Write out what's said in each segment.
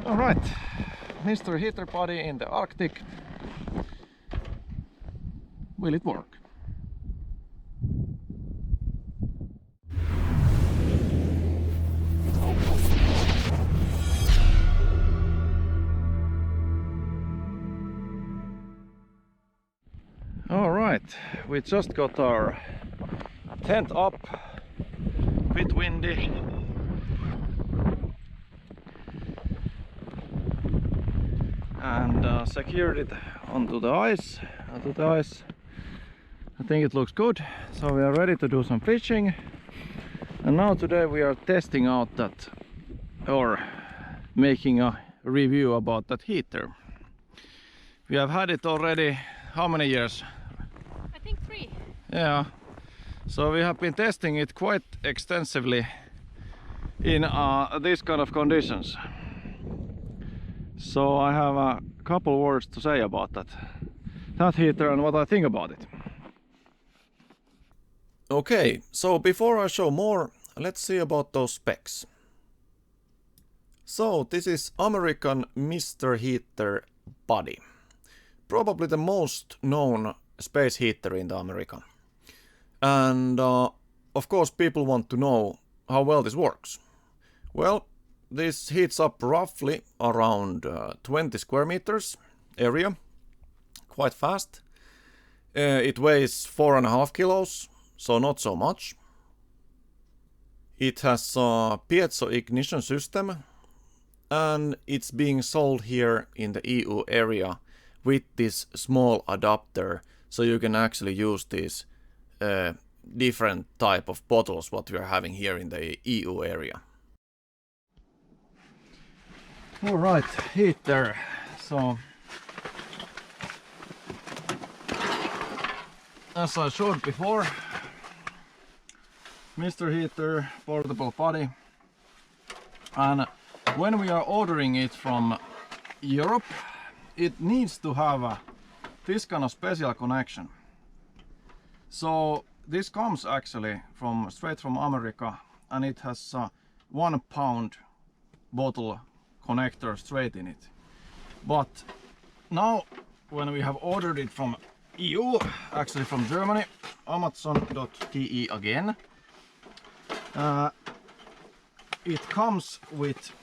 Alright, Mr. Heater Body in the Arctic. Will it work? Alright, we just got our tent up, a bit windy. And secured it onto the ice. I think it looks good, so we are ready to do some fishing. And now today we are testing out that, or making a review about that heater. We have had it already, how many years? I think 3. Yeah, so we have been testing it quite extensively in these kind of conditions. So I have a couple words to say about that heater and what I think about it. Okay, so before I show more, let's see about those specs. So this is American Mr. Heater Body. Probably the most known space heater in the America. And of course people want to know how well this works. Well, this heats up roughly around 20 square meters area, quite fast. It weighs 4.5 kilos, so not so much. It has a piezo ignition system, and it's being sold here in the EU area with this small adapter, so you can actually use these different type of bottles what we are having here in the EU area. Alright, heater. So as I showed before, Mr. Heater portable body, and when we are ordering it from Europe, it needs to have this kind of special connection. So this comes actually straight from America, and it has a 1 pound bottle connector straight in it. But now when we have ordered it from EU, actually from Germany, amazon.de again, it comes with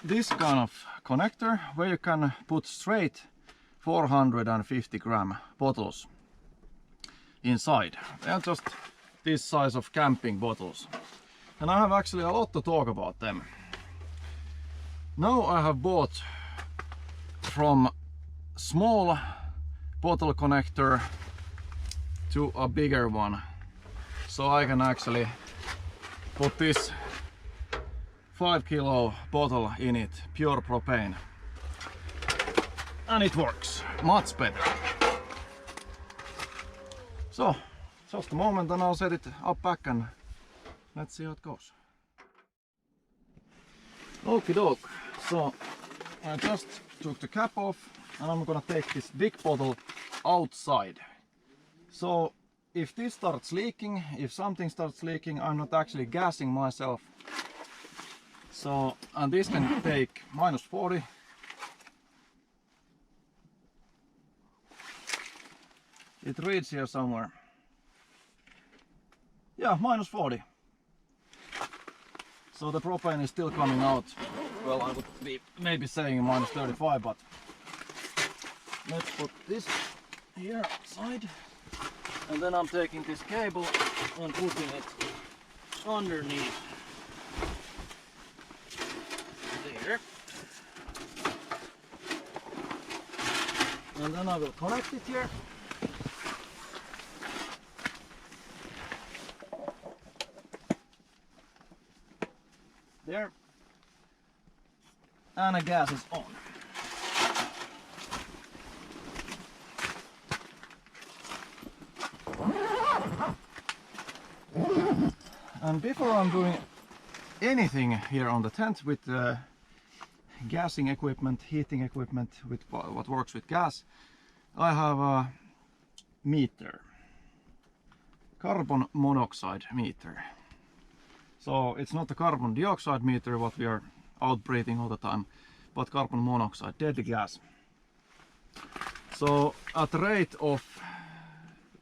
this kind of connector where you can put straight 450 gram bottles inside. They are just this size of camping bottles, and I have actually a lot to talk about them. Now I have bought from small bottle connector to a bigger one, so I can actually put this 5 kilo bottle in it, pure propane, and it works much better. So just a moment and I'll set it up back and let's see how it goes. Okie doke, so I just took the cap off and I'm gonna take this big bottle outside. So if this starts leaking, if something starts leaking, I'm not actually gassing myself. So, and this can take -40. It reads here somewhere. Yeah, -40. So the propane is still coming out. Well, I would be maybe saying -35, but let's put this here aside. And then I'm taking this cable and putting it underneath there. And then I will connect it here. There. And the gas is on. And before I'm doing anything here on the tent with gassing equipment, heating equipment, with what works with gas, I have a meter, carbon monoxide meter. So it's not a carbon dioxide meter what we are out breathing all the time, but carbon monoxide, deadly gas. So at the rate of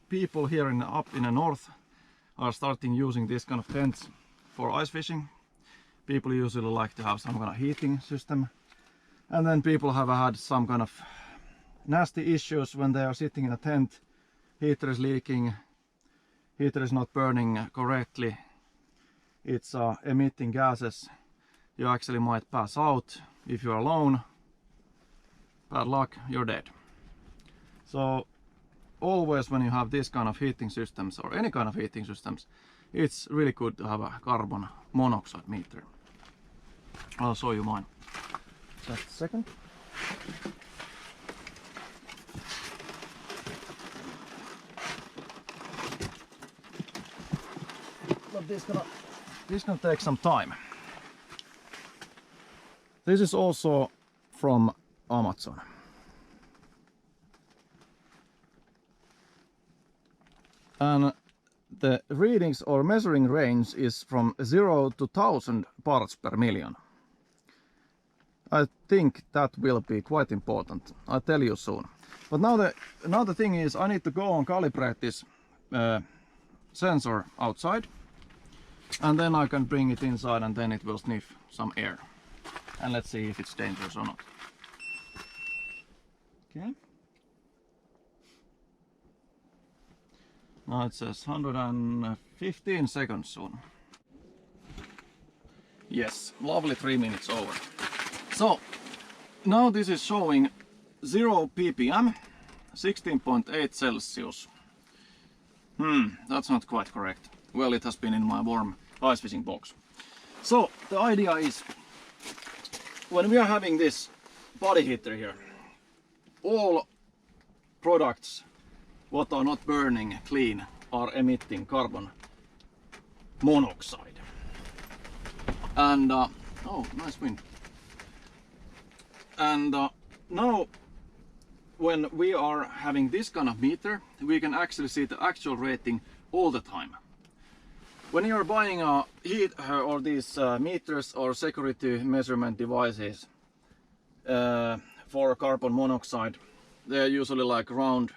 people here up in the north are starting using this kind of tents for ice fishing. People usually like to have some kind of heating system, and then people have had some kind of nasty issues when they are sitting in a tent. Heater is leaking, heater is not burning correctly, it's emitting gases. You actually might pass out if you're alone. Bad luck, you're dead. So always when you have this kind of heating systems or any kind of heating systems, it's really good to have a carbon monoxide meter. I'll show you mine. Just a second. But this gonna take some time. This is also from Amazon. And the readings or measuring range is from 0 to 1000 parts per million. I think that will be quite important. I'll tell you soon. But now the thing is, I need to go and calibrate this sensor outside, and then I can bring it inside, and then it will sniff some air. And let's see if it's dangerous or not. Okay. Now it says 115 seconds soon. Yes, lovely 3 minutes over. So now this is showing 0 ppm, 16.8 Celsius. That's not quite correct. Well, it has been in my warm ice fishing box. So the idea is, when we are having this body heater here, all products what are not burning clean are emitting carbon monoxide. And oh, nice wind. And now when we are having this kind of meter, we can actually see the actual rating all the time. When you are buying a heat or these meters or security measurement devices for carbon monoxide, they're usually like round,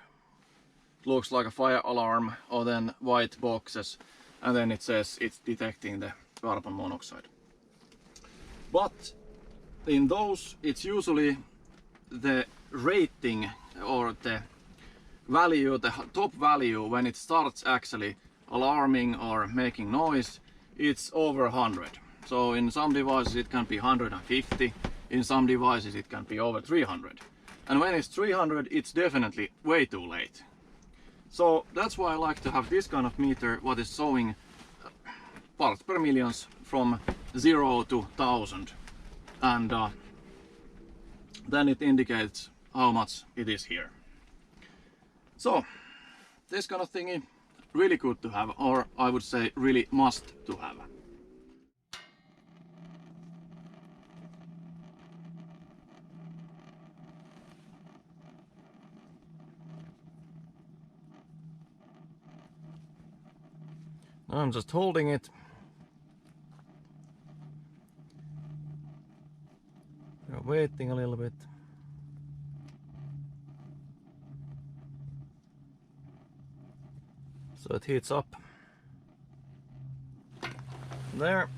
looks like a fire alarm, or then white boxes, and then it says it's detecting the carbon monoxide. But in those, it's usually the rating or the value, the top value, when it starts actually alarming or making noise, it's over 100. So in some devices it can be 150, in some devices it can be over 300. And when it's 300, it's definitely way too late. So that's why I like to have this kind of meter, what is showing parts per millions from 0 to 1000. And then it indicates how much it is here. So this kind of thingy, really good to have, or I would say really must to have. Now I'm just holding it. We're waiting a little bit. So it heats up. There.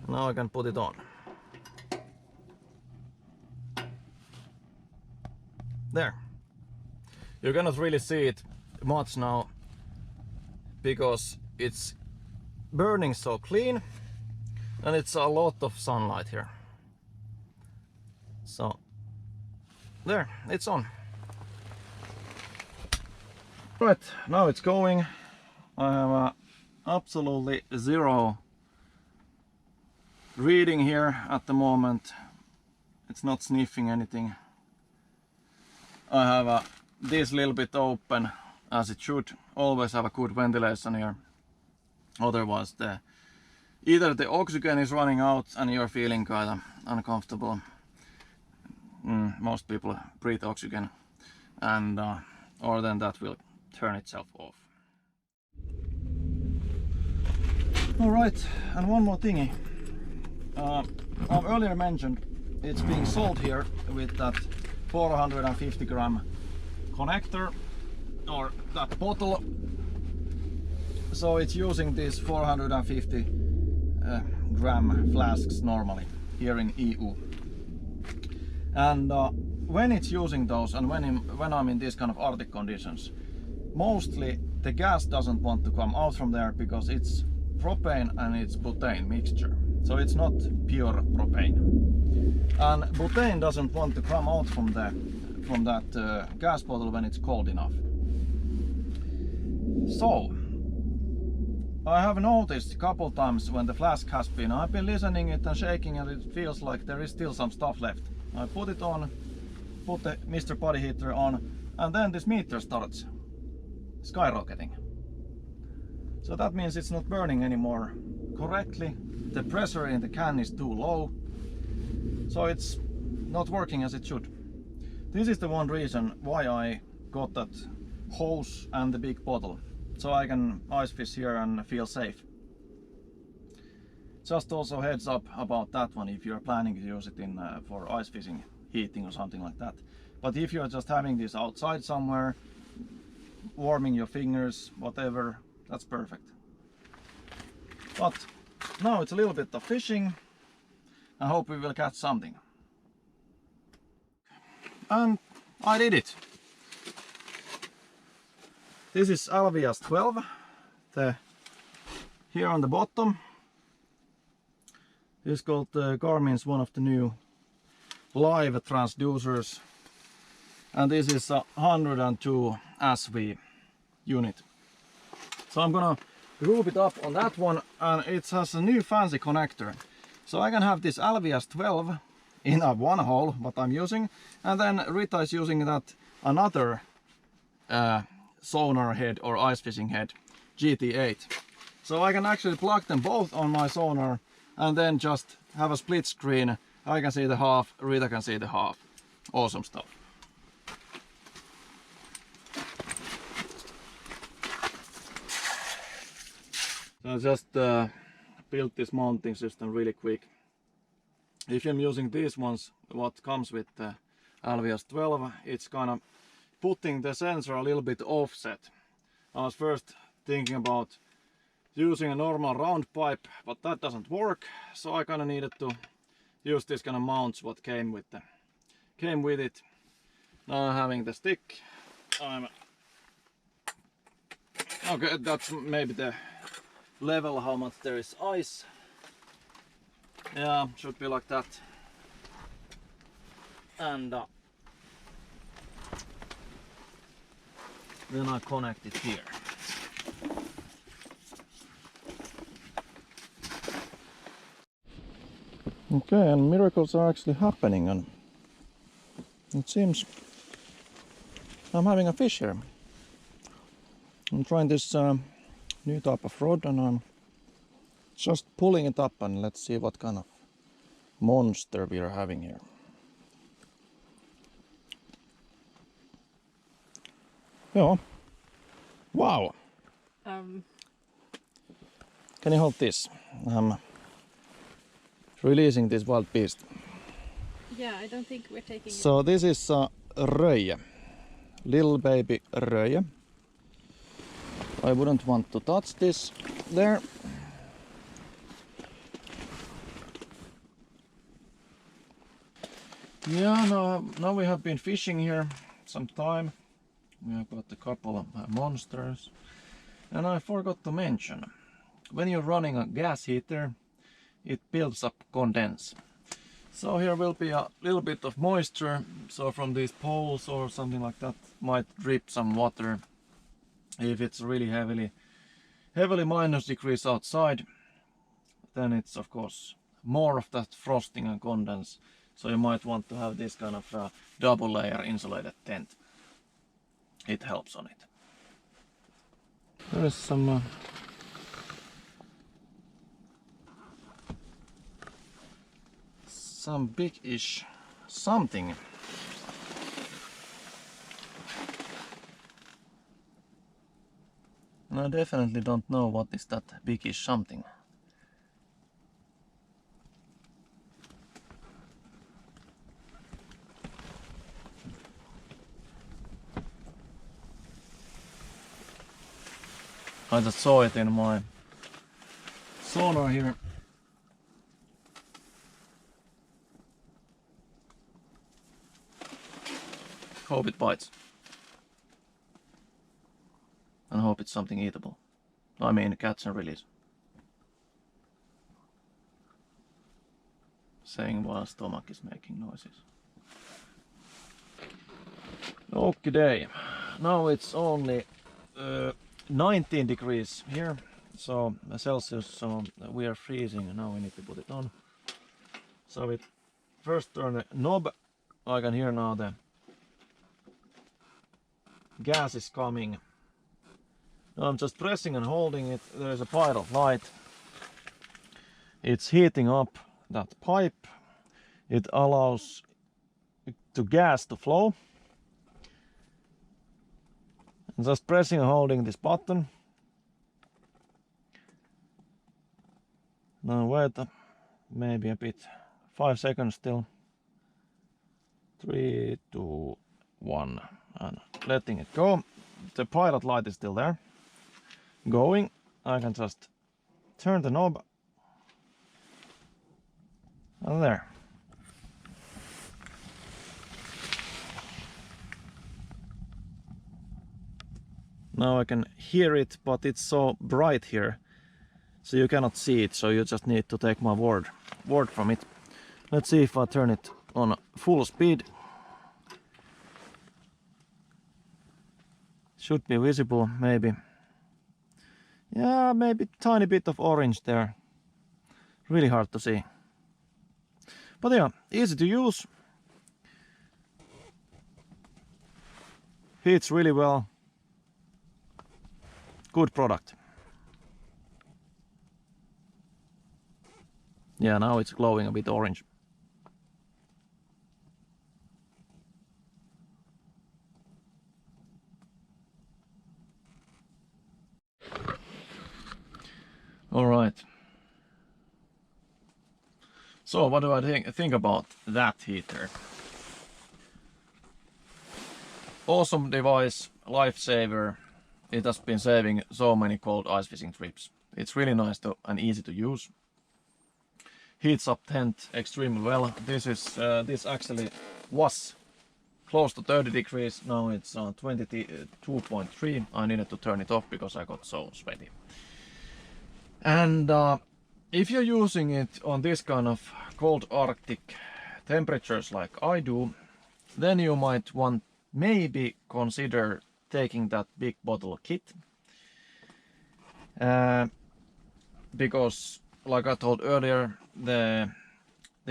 Now I can put it on. There. You cannot really see it much now because it's burning so clean and it's a lot of sunlight here. So there, it's on. Right, now it's going. I have absolutely 0 reading here at the moment. It's not sniffing anything. I have this little bit open as it should. Always have a good ventilation here. Otherwise either the oxygen is running out and you're feeling kind of uncomfortable. Most people breathe oxygen, and or then that will turn itself off. Alright, and one more thingy. I've earlier mentioned it's being sold here with that 450 gram connector or that bottle. So it's using these 450 gram flasks normally here in EU. And when it's using those and when I'm in these kind of Arctic conditions, mostly the gas doesn't want to come out from there because it's propane and it's butane mixture. So it's not pure propane. And butane doesn't want to come out from that gas bottle when it's cold enough. So I have noticed a couple times when the flask has been, I've been listening it and shaking and it feels like there is still some stuff left. I put it on, put the Mr. Body Heater on, and then this meter starts skyrocketing. So that means it's not burning anymore correctly. The pressure in the can is too low. So it's not working as it should. This is the one reason why I got that hose and the big bottle. So I can ice fish here and feel safe. Just also heads up about that one if you're planning to use it in for ice fishing, heating or something like that. But if you're just having this outside somewhere, warming your fingers, whatever, that's perfect. But now it's a little bit of fishing. I hope we will catch something. And I did it. This is Alvias 12. Here on the bottom. This is called Garmin's one of the new live transducers. And this is a 102 SV unit. So I'm gonna group it up on that one, and it has a new fancy connector. So I can have this Alvias 12 in a one hole, what I'm using, and then Rita is using that another sonar head or ice fishing head, GT8. So I can actually plug them both on my sonar and then just have a split screen. I can see the half, Rita can see the half. Awesome stuff. So I just built this mounting system really quick. If I'm using these ones, what comes with the Alvias 12, it's kind of putting the sensor a little bit offset. I was first thinking about using a normal round pipe, but that doesn't work, so I kind of needed to use this kind of mounts what came with it. Now I'm having the stick. Okay, that's maybe the level how much there is ice. Yeah, should be like that. And then I connect it here. Okay, and miracles are actually happening, and it seems I'm having a fish here. I'm trying this new type of rod, and I'm just pulling it up, and let's see what kind of monster we are having here. Yeah. Wow. Can you hold this? I'm releasing this wild beast. Yeah, I don't think we're taking it. So this is a röje, little baby röje. I wouldn't want to touch this there. Yeah, now we have been fishing here some time. We have got a couple of monsters. And I forgot to mention, when you're running a gas heater, it builds up condense. So here will be a little bit of moisture, so from these poles or something like that might drip some water. If it's really heavily minus degrees outside, then it's of course more of that frosting and condense. So you might want to have this kind of double layer insulated tent. It helps on it. There is some big-ish something. And I definitely don't know what is that big-ish something. I just saw it in my sonar here. Hope it bites. And hope it's something eatable. I mean, catch and release. Saying while stomach is making noises. Okay, day. Now it's only 19 degrees here, so Celsius, so we are freezing. Now we need to put it on. So it first turn the knob. I can hear now the gas is coming. Now I'm just pressing and holding it. There is a pilot light. It's heating up that pipe. It allows the gas to flow. And just pressing and holding this button. Now wait maybe a bit. 5 seconds still. 3, 2, 1, and letting it go. The pilot light is still there. Going. I can just turn the knob. And there. Now I can hear it, but it's so bright here, so you cannot see it, so you just need to take my word from it. Let's see if I turn it on full speed. Should be visible, maybe. Yeah, maybe tiny bit of orange there. Really hard to see. But yeah, easy to use. Heats really well. Good product. Yeah, now it's glowing a bit orange. All right. So what do I think about that heater? Awesome device, lifesaver. It has been saving so many cold ice fishing trips. It's really nice and easy to use. Heats up tent extremely well. This actually was close to 30 degrees. Now it's 22.3. I needed to turn it off because I got so sweaty. And if you're using it on this kind of cold Arctic temperatures like I do, then you might want maybe consider taking that big bottle kit. Because like I told earlier, the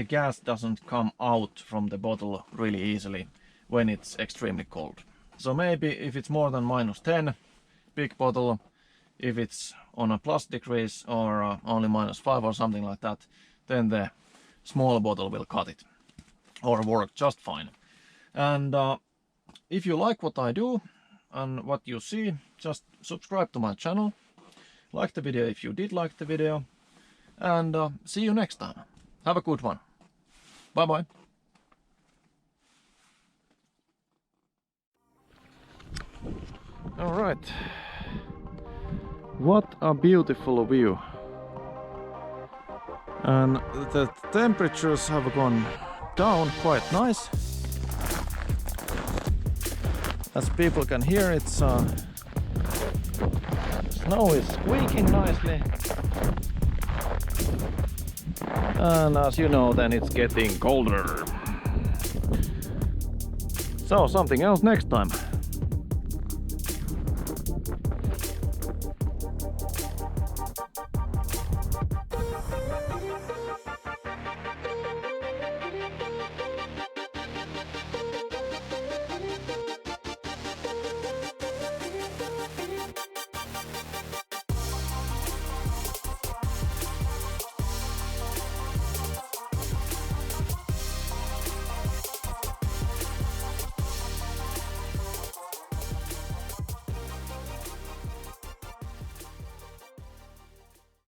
gas doesn't come out from the bottle really easily when it's extremely cold. So maybe if it's more than -10, big bottle. If it's on a plus degrees or only -5 or something like that, then the small bottle will cut it or work just fine. And if you like what I do and what you see, just subscribe to my channel. Like the video if you did like the video. And see you next time. Have a good one. Bye bye. All right. What a beautiful view. And the temperatures have gone down quite nice. As people can hear, it's snow is squeaking nicely. And as you know, then it's getting colder. So something else next time.